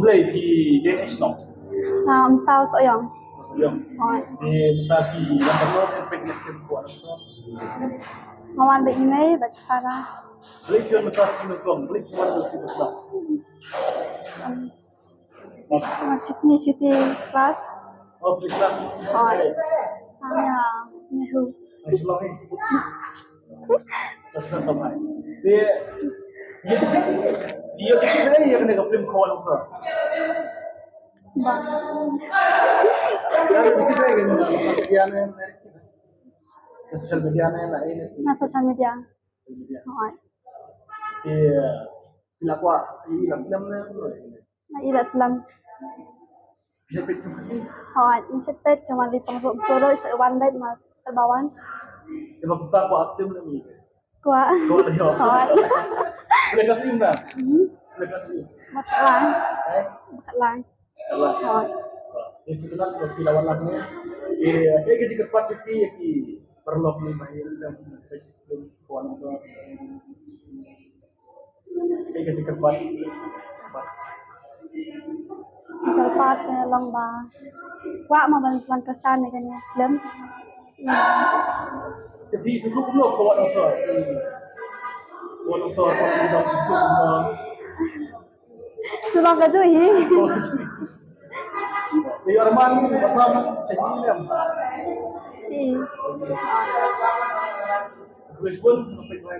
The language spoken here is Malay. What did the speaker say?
Mulai di Danish no. sao sợ yang. Yung. Di tapi yang perlu efektif buat so. Ngawan be email baca para. Balik yun matas kinukom, balik mo na si Basta. Masih cuti kelas. Oh, balik lang. Hanya nehu. Ay, sulahin. Sasa kamay. Dia kecil ni yang kena film call so. Bang. Kalau kecil ni kan media ni social media ni lain. Na social media. Bila kuat ini Islam ni. Na ila Islam. Bisa petik kasi. Ni sepet cuma di pengurus joro one bed mas terbawan. Sebab kita kuat aktif ni. Kuat. Kuat dia. Boleh kasi na. Boleh kasi. Masalah. Masalah. Allah. Jadi sebenarnya kalau dilawan lagi, kita jika cepat kita perlu memahami dan belum kuasa. Kita jika cepat. Jika cepat lomba. Wah mau bantuan kesan ni kan ya film. Jadi sebelum kuasa. Kuasa kita sebelum. Sudah kerja ini. Di Arman bersama Cekilem. Si. Respon sampai ke